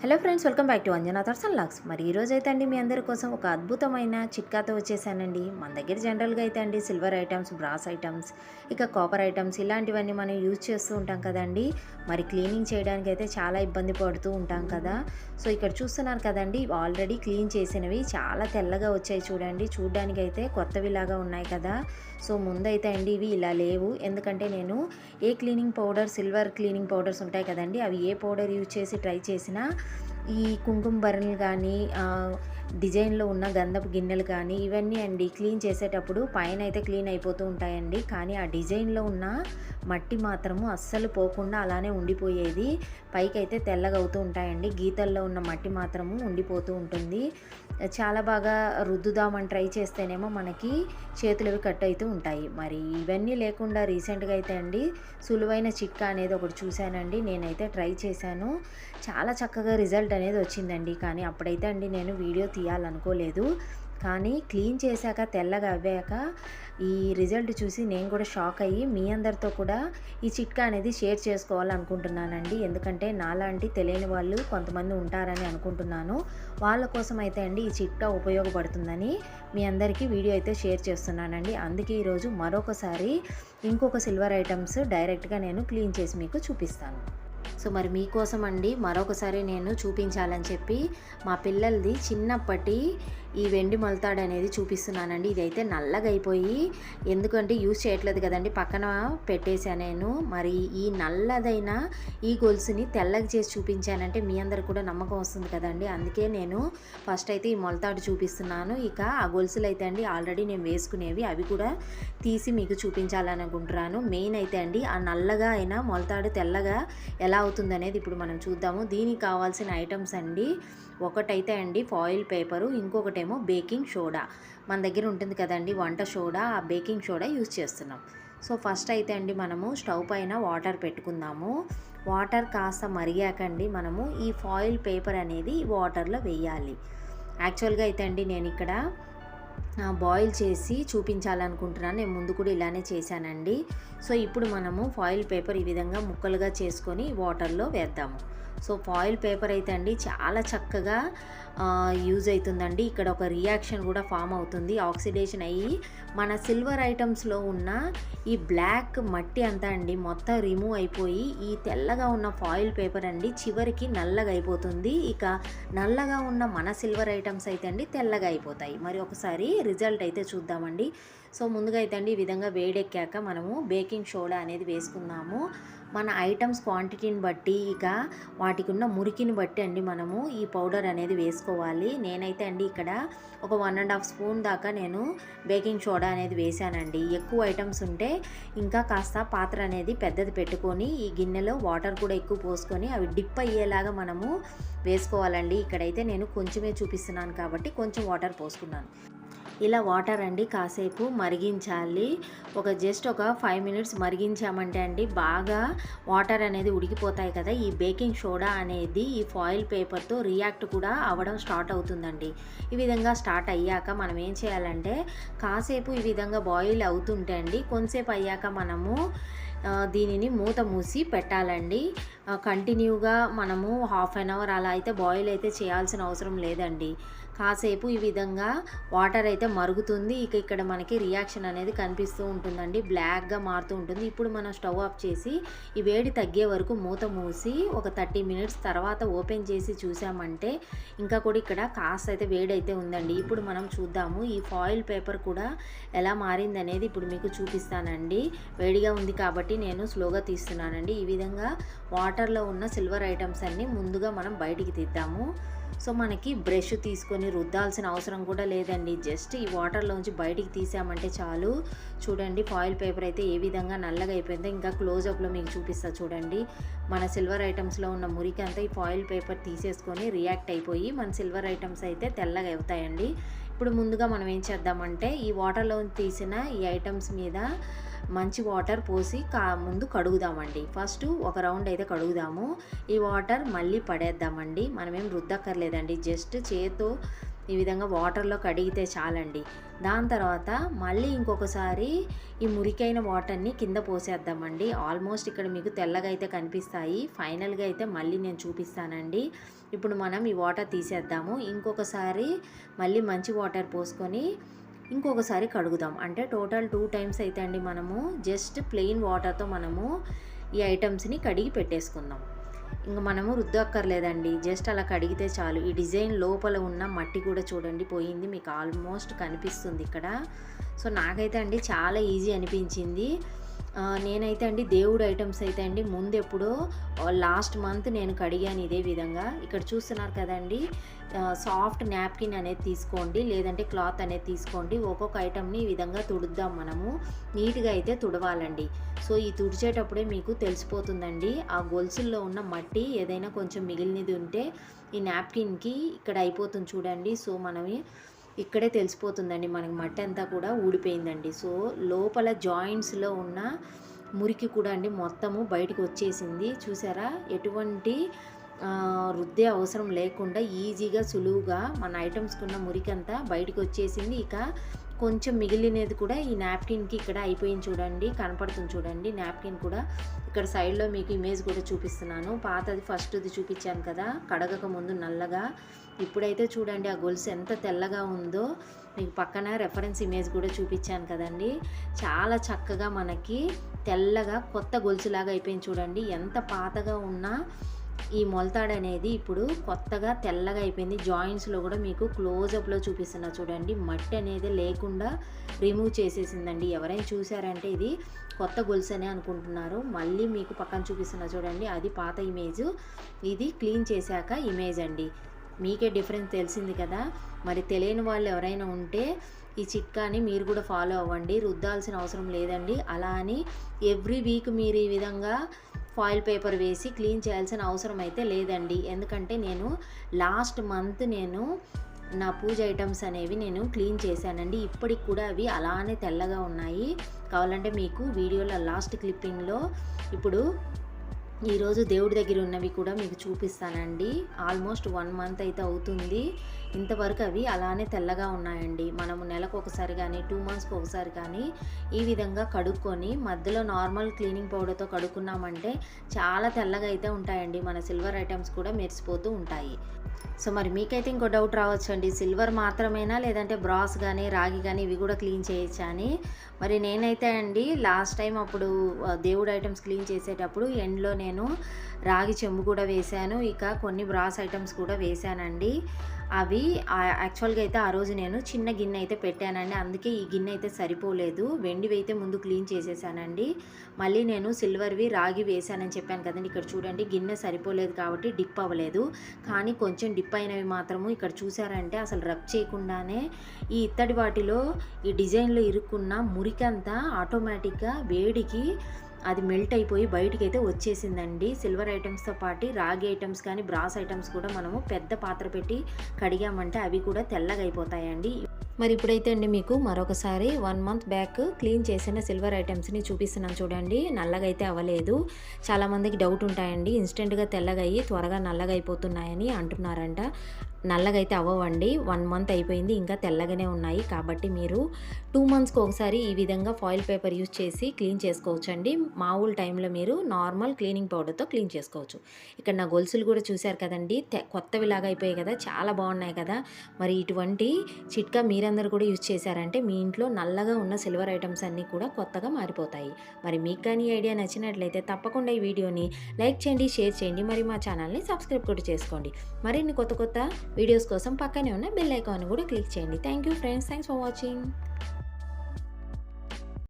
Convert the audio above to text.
Hello friends, welcome back to Anjana thoughts and logs. మరి ఈరోజు అయితే అండి మీ అందరి కోసం ఒక అద్భుతమైన చిట్కాతో వచ్చేసానండి. మన దగ్గర జనరల్గా అయితే అండి సిల్వర్ ఐటమ్స్, బ్రాస్ ఐటమ్స్, ఇక కాపర్ ఐటమ్స్ ఇలాంటివన్నీ మనం యూజ్ చేస్తూ ఉంటాం కదండి. మరి క్లీనింగ్ చేయడానికి అయితే చాలా ఇబ్బంది పడుతూ ఉంటాం కదా. సో ఇక్కడ చూస్తున్నారు కదండి, ఆల్రెడీ క్లీన్ చేసినవి చాలా తెల్లగా వచ్చాయి చూడండి. చూడడానికి అయితే కొత్తవిలాగా ఉన్నాయి కదా. సో ముందైతే అండి ఇవి ఇలా లేవు, ఎందుకంటే నేను ఏ cleaning powder, silver cleaning powders ఉంటాయి కదండి, అవి ఏ పౌడర్ యూజ్ చేసి ట్రై చేసినా ఈ కుంకుమ బరణలు కానీ, డిజైన్లో ఉన్న గంధపు గిన్నెలు కానీ ఇవన్నీ అండి క్లీన్ చేసేటప్పుడు పైన అయితే క్లీన్ అయిపోతూ ఉంటాయండి. కానీ ఆ డిజైన్లో ఉన్న మట్టి మాత్రము అస్సలు పోకుండా అలానే ఉండిపోయేది. పైకి అయితే తెల్లగా అవుతూ ఉంటాయండి, గీతల్లో ఉన్న మట్టి మాత్రము ఉండిపోతూ ఉంటుంది. చాలా బాగా రుద్దుదామని ట్రై చేస్తేనేమో మనకి చేతులవి కట్ అవుతూ ఉంటాయి. మరి ఇవన్నీ లేకుండా రీసెంట్గా అయితే అండి సులువైన చిట్కా అనేది ఒకటి చూశానండి. నేనైతే ట్రై చేశాను, చాలా చక్కగా రిజల్ట్ అనేది వచ్చిందండి. కానీ అప్పుడైతే అండి నేను వీడియో తీయాలనుకోలేదు. కానీ క్లీన్ చేశాక తెల్లగా అవ్వాక ఈ రిజల్ట్ చూసి నేను కూడా షాక్ అయ్యి మీ అందరితో కూడా ఈ చిట్కా అనేది షేర్ చేసుకోవాలనుకుంటున్నానండి. ఎందుకంటే నాలాంటి తెలియని వాళ్ళు కొంతమంది ఉంటారని అనుకుంటున్నాను. వాళ్ళ కోసం అయితే అండి ఈ చిట్కా ఉపయోగపడుతుందని మీ అందరికీ వీడియో అయితే షేర్ చేస్తున్నానండి. అందుకే ఈరోజు మరొకసారి ఇంకొక సిల్వర్ ఐటమ్స్ డైరెక్ట్గా నేను క్లీన్ చేసి మీకు చూపిస్తాను. సో మరి మీకోసం అండి మరొకసారి నేను చూపించాలని చెప్పి మా పిల్లలది చిన్నప్పటి ఈ వెండి మొలతాడు అనేది చూపిస్తున్నానండి. ఇదైతే నల్లగా అయిపోయి, ఎందుకంటే యూజ్ చేయట్లేదు కదండి, పక్కన పెట్టేశాను నేను. మరి ఈ నల్లదైన ఈ గొలుసుని తెల్లగా చేసి చూపించానంటే మీ అందరు కూడా నమ్మకం వస్తుంది కదండి. అందుకే నేను ఫస్ట్ అయితే ఈ మొలతాడు చూపిస్తున్నాను. ఇక ఆ గొలుసులు అయితే అండి ఆల్రెడీ నేను వేసుకునేవి, అవి కూడా తీసి మీకు చూపించాలని అనుకుంటున్నాను. మెయిన్ అయితే అండి ఆ నల్లగా అయినా మొలతాడు తెల్లగా ఎలా అవుతుంది అనేది ఇప్పుడు మనం చూద్దాము. దీనికి కావాల్సిన ఐటమ్స్ అండి, ఒకటైతే అండి ఫాయిల్ పేపరు, ఇంకొకటేమో బేకింగ్ సోడా. మన దగ్గర ఉంటుంది కదండి వంట సోడా, ఆ బేకింగ్ సోడా యూజ్ చేస్తున్నాం. సో ఫస్ట్ అయితే అండి మనము స్టవ్ పైన వాటర్ పెట్టుకుందాము. వాటర్ కాస్త మరిగాకండి మనము ఈ ఫాయిల్ పేపర్ అనేది వాటర్లో వేయాలి. యాక్చువల్గా అయితే అండి నేను ఇక్కడ బాయిల్ చేసి చూపించాలనుకుంటున్నాను. నేను ముందు కూడా ఇలానే చేశానండి. సో ఇప్పుడు మనము ఫాయిల్ పేపర్ ఈ విధంగా ముక్కలుగా చేసుకొని వాటర్లో వేద్దాము. సో ఫాయిల్ పేపర్ అయితే అండి చాలా చక్కగా యూజ్ అవుతుందండి. ఇక్కడ ఒక రియాక్షన్ కూడా ఫామ్ అవుతుంది, ఆక్సిడేషన్ అయ్యి మన సిల్వర్ ఐటమ్స్లో ఉన్న ఈ బ్లాక్ మట్టి అంతా అండి మొత్తం రిమూవ్ అయిపోయి ఈ తెల్లగా ఉన్న ఫాయిల్ పేపర్ అండి చివరికి నల్లగా అయిపోతుంది. ఇక నల్లగా ఉన్న మన సిల్వర్ ఐటమ్స్ అయితే అండి తెల్లగా అయిపోతాయి. మరి ఒకసారి రిజల్ట్ అయితే చూద్దామండి. సో ముందుగా అయితే అండి ఈ విధంగా వేడెక్కాక మనము బేకింగ్ సోడా అనేది వేసుకుందాము. మన ఐటమ్స్ క్వాంటిటీని బట్టి, ఇక వాటికి ఉన్న మురికిని బట్టి అండి మనము ఈ పౌడర్ అనేది వేసుకోవాలి. నేనైతే అండి ఇక్కడ ఒక 1.5 స్పూన్ దాకా నేను బేకింగ్ సోడా అనేది వేసానండి. ఎక్కువ ఐటమ్స్ ఉంటే ఇంకా కాస్త పాత్ర అనేది పెద్దది పెట్టుకొని ఈ గిన్నెలో వాటర్ కూడా ఎక్కువ పోసుకొని అవి డిప్ అయ్యేలాగా మనము వేసుకోవాలండి. ఇక్కడైతే నేను కొంచెమే చూపిస్తున్నాను కాబట్టి కొంచెం వాటర్ పోసుకున్నాను. ఇలా వాటర్ అండి కాసేపు మరిగించాలి. జస్ట్ ఒక 5 మినిట్స్ మరిగించామంటే అండి బాగా వాటర్ అనేది ఉడికిపోతాయి కదా. ఈ బేకింగ్ సోడా అనేది ఈ ఫాయిల్ పేపర్తో రియాక్ట్ కూడా అవ్వడం స్టార్ట్ అవుతుందండి. ఈ విధంగా స్టార్ట్ అయ్యాక మనం ఏం చేయాలంటే కాసేపు ఈ విధంగా బాయిల్ అవుతుంటే అండి కొంతసేపు అయ్యాక మనము దీనిని మూత మూసి పెట్టాలండి. కంటిన్యూగా మనము హాఫ్ అన్ అవర్ అలా అయితే బాయిల్ అయితే చేయాల్సిన అవసరం లేదండి. కాసేపు ఈ విధంగా వాటర్ అయితే మరుగుతుంది. ఇక ఇక్కడ మనకి రియాక్షన్ అనేది కనిపిస్తూ ఉంటుందండి, బ్లాక్గా మారుతూ ఉంటుంది. ఇప్పుడు మనం స్టవ్ ఆఫ్ చేసి ఈ వేడి తగ్గే వరకు మూత మూసి ఒక 30 మినిట్స్ తర్వాత ఓపెన్ చేసి చూసామంటే ఇంకా కూడా ఇక్కడ కాస్త అయితే వేడి అయితే ఉందండి. ఇప్పుడు మనం చూద్దాము ఈ ఫాయిల్ పేపర్ కూడా ఎలా మారింది అనేది ఇప్పుడు మీకు చూపిస్తానండి. వేడిగా ఉంది కాబట్టి నేను స్లోగా తీస్తున్నానండి. ఈ విధంగా వాటర్లో ఉన్న సిల్వర్ ఐటమ్స్ అన్నీ ముందుగా మనం బయటికి తీద్దాము. సో మనకి బ్రష్ తీసుకొని రుద్దాల్సిన అవసరం కూడా లేదండి, జస్ట్ ఈ వాటర్లోంచి బయటికి తీసామంటే చాలు. చూడండి ఫాయిల్ పేపర్ అయితే ఏ విధంగా నల్లగా అయిపోయిందో. ఇంకా క్లోజప్లో మీకు చూపిస్తా చూడండి. మన సిల్వర్ ఐటమ్స్లో ఉన్న మురికి అంతా ఈ ఫాయిల్ పేపర్ తీసేసుకొని రియాక్ట్ అయిపోయి మన సిల్వర్ ఐటమ్స్ అయితే తెల్లగా అవుతాయండి. ఇప్పుడు ముందుగా మనం ఏం చేద్దామంటే ఈ వాటర్లో తీసిన ఈ ఐటమ్స్ మీద మంచి వాటర్ పోసి ముందు కడుగుదామండి. ఫస్ట్ ఒక రౌండ్ అయితే కడుగుదాము. ఈ వాటర్ మళ్ళీ పడేద్దామండి. మనమేం రుద్దక్కర్లేదండి, జస్ట్ చేత్తో ఈ విధంగా వాటర్లో కడిగితే చాలండి. దాని తర్వాత మళ్ళీ ఇంకొకసారి ఈ మురికైన వాటర్ని కింద పోసేద్దామండి. ఆల్మోస్ట్ ఇక్కడ మీకు తెల్లగా అయితే కనిపిస్తాయి. ఫైనల్గా అయితే మళ్ళీ నేను చూపిస్తానండి. ఇప్పుడు మనం ఈ వాటర్ తీసేద్దాము. ఇంకొకసారి మళ్ళీ మంచి వాటర్ పోసుకొని ఇంకొకసారి కడుగుదాం. అంటే టోటల్ 2 టైమ్స్ అయితే అండి మనము జస్ట్ ప్లెయిన్ వాటర్తో మనము ఈ ఐటమ్స్ని కడిగి పెట్టేసుకుందాం. ఇంక మనము రుద్దక్కర్లేదండి, జస్ట్ అలా కడిగితే చాలు. ఈ డిజైన్ లోపల ఉన్న మట్టి కూడా చూడండి పోయింది, మీకు ఆల్మోస్ట్ కనిపిస్తుంది ఇక్కడ. సో నాకైతే అండి చాలా ఈజీ అనిపించింది. నేనైతే అండి దేవుడు ఐటమ్స్ అయితే అండి ముందు ఎప్పుడో లాస్ట్ మంత్ నేను కడిగాను ఇదే విధంగా. ఇక్కడ చూస్తున్నారు కదండి, సాఫ్ట్ నాప్కిన్ అనేది తీసుకోండి, లేదంటే క్లాత్ అనేది తీసుకోండి. ఒక్కొక్క ఐటమ్ని ఈ విధంగా తుడుద్దాం, మనము నీట్గా అయితే తుడవాలండి. సో ఈ తుడిచేటప్పుడే మీకు తెలిసిపోతుందండి ఆ గొలుసుల్లో ఉన్న మట్టి ఏదైనా కొంచెం మిగిలినది ఉంటే ఈ నాప్కిన్కి ఇక్కడ అయిపోతుంది చూడండి. సో మనమే ఇక్కడే తెలిసిపోతుందండి మనకి మట్టి అంతా కూడా ఊడిపోయిందండి. సో లోపల జాయింట్స్లో ఉన్న మురికి కూడా అండి మొత్తము బయటకు వచ్చేసింది. చూసారా, ఎటువంటి రుద్దే అవసరం లేకుండా ఈజీగా సులువుగా మన ఐటమ్స్కి ఉన్న మురికి అంతా బయటకు వచ్చేసింది. ఇక కొంచెం మిగిలినది కూడా ఈ నాప్కిన్కి ఇక్కడ అయిపోయింది చూడండి, కనపడుతుంది చూడండి నాప్కిన్ కూడా. ఇక్కడ సైడ్లో మీకు ఇమేజ్ కూడా చూపిస్తున్నాను. పాతది ఫస్ట్ది చూపించాను కదా కడగక ముందు నల్లగా, ఇప్పుడైతే చూడండి ఆ గొలుసు ఎంత తెల్లగా ఉందో. మీకు పక్కన రెఫరెన్స్ ఇమేజ్ కూడా చూపించాను కదండి. చాలా చక్కగా మనకి తెల్లగా కొత్త గొలుసులాగా అయిపోయింది చూడండి. ఎంత పాతగా ఉన్నా ఈ మొలతాడు అనేది ఇప్పుడు కొత్తగా తెల్లగా అయిపోయింది. జాయింట్స్లో కూడా మీకు క్లోజప్లో చూపిస్తున్నా చూడండి, మట్టి అనేది లేకుండా రిమూవ్ చేసేసిందండి. ఎవరైనా చూసారంటే ఇది కొత్త గొలుసు అనే అనుకుంటున్నారు. మళ్ళీ మీకు పక్కన చూపిస్తున్నా చూడండి, అది పాత ఇమేజ్, ఇది క్లీన్ చేశాక ఇమేజ్ అండి. మీకే డిఫరెన్స్ తెలిసింది కదా. మరి తెలియని వాళ్ళు ఎవరైనా ఉంటే ఈ చిట్కాని మీరు కూడా ఫాలో అవ్వండి. రుద్దాల్సిన అవసరం లేదండి. అలా అని ఎవ్రీ వీక్ మీరు ఈ విధంగా ఫాయిల్ పేపర్ వేసి క్లీన్ చేయాల్సిన అవసరం అయితే లేదండి. ఎందుకంటే నేను లాస్ట్ మంత్ నా పూజ ఐటమ్స్ అనేవి నేను క్లీన్ చేశానండి. ఇప్పటికి కూడా అవి అలానే తెల్లగా ఉన్నాయి. కావాలంటే మీకు వీడియోలో లాస్ట్ క్లిప్పింగ్లో ఇప్పుడు ఈరోజు దేవుడి దగ్గర ఉన్నవి కూడా మీకు చూపిస్తానండి. ఆల్మోస్ట్ 1 మంత్ అయితే అవుతుంది. ఇంతవరకు అవి అలానే తెల్లగా ఉన్నాయండి. మనము నెలకు ఒకసారి కానీ 2 మంత్స్కి ఒకసారి కానీ ఈ విధంగా కడుక్కొని మధ్యలో నార్మల్ క్లీనింగ్ పౌడర్తో కడుక్కున్నామంటే చాలా తెల్లగా అయితే ఉంటాయండి. మన సిల్వర్ ఐటమ్స్ కూడా మెరిసిపోతూ ఉంటాయి. సో మరి మీకైతే ఇంకో డౌట్ రావచ్చండి, సిల్వర్ మాత్రమేనా లేదంటే బ్రాస్ కానీ రాగి కానీ ఇవి కూడా క్లీన్ చేయొచ్చా అని. మరి నేనైతే అండి లాస్ట్ టైం అప్పుడు దేవుడు ఐటమ్స్ క్లీన్ చేసేటప్పుడు ఎండ్లో నేను రాగి చెంబు కూడా వేశాను, ఇక కొన్ని బ్రాస్ ఐటమ్స్ కూడా వేశానండి. అవి యాక్చువల్గా అయితే ఆ రోజు నేను చిన్న గిన్నె అయితే పెట్టానండి, అందుకే ఈ గిన్నె అయితే సరిపోలేదు. వెండివి అయితే ముందు క్లీన్ చేసేసానండి. మళ్ళీ నేను సిల్వర్వి రాగి వేసానని చెప్పాను కదండి. ఇక్కడ చూడండి గిన్నె సరిపోలేదు కాబట్టి డిప్ అవ్వలేదు, కానీ కొంచెం డిప్ అయినవి మాత్రము ఇక్కడ చూసారంటే అసలు రబ్ చేయకుండానే ఈ ఇత్తడి వాటిలో ఈ డిజైన్లో ఇరుక్కున్న మురికంతా ఆటోమేటిక్గా వేడికి అది మెల్ట్ అయిపోయి బయటికి అయితే వచ్చేసిందండి. సిల్వర్ ఐటమ్స్తో పాటు రాగి ఐటమ్స్ కానీ బ్రాస్ ఐటమ్స్ కూడా మనము పెద్ద పాత్ర పెట్టి కడిగామంటే అవి కూడా తెల్లగా అయిపోతాయండి. మరి ఇప్పుడైతే అండి మీకు మరొకసారి 1 మంత్ బ్యాక్ క్లీన్ చేసిన సిల్వర్ ఐటమ్స్ని చూపిస్తున్నాను చూడండి. నల్లగా అయితే అవ్వలేదు. చాలామందికి డౌట్ ఉంటాయండి, ఇన్స్టెంట్గా తెల్లగా అయ్యి త్వరగా నల్లగా అయిపోతున్నాయని అంటున్నారంట. నల్లగా అయితే అవ్వవండి. 1 మంత్ అయిపోయింది, ఇంకా తెల్లగానే ఉన్నాయి. కాబట్టి మీరు 2 మంత్స్కి ఒకసారి ఈ విధంగా ఫాయిల్ పేపర్ యూజ్ చేసి క్లీన్ చేసుకోవచ్చండి. మామూలు టైంలో మీరు నార్మల్ క్లీనింగ్ పౌడర్తో క్లీన్ చేసుకోవచ్చు. ఇక్కడ నా గొలుసులు కూడా చూశారు కదండి, కొత్తవిలాగా అయిపోయాయి కదా, చాలా బాగున్నాయి కదా. మరి ఇటువంటి చిట్కా మీరందరూ కూడా యూజ్ చేశారంటే మీ ఇంట్లో నల్లగా ఉన్న సిల్వర్ ఐటమ్స్ అన్నీ కూడా కొత్తగా మారిపోతాయి. మరి మీకు కానీ ఈ ఐడియా నచ్చినట్లయితే తప్పకుండా ఈ వీడియోని లైక్ చేయండి, షేర్ చేయండి, మరి మా ఛానల్ని సబ్స్క్రైబ్ కూడా చేసుకోండి. మరిన్ని కొత్త వీడియోస్ కోసం పక్కనే ఉన్న బెల్ ఐకాన్ కూడా క్లిక్ చేయండి. Thank you friends, thanks for watching.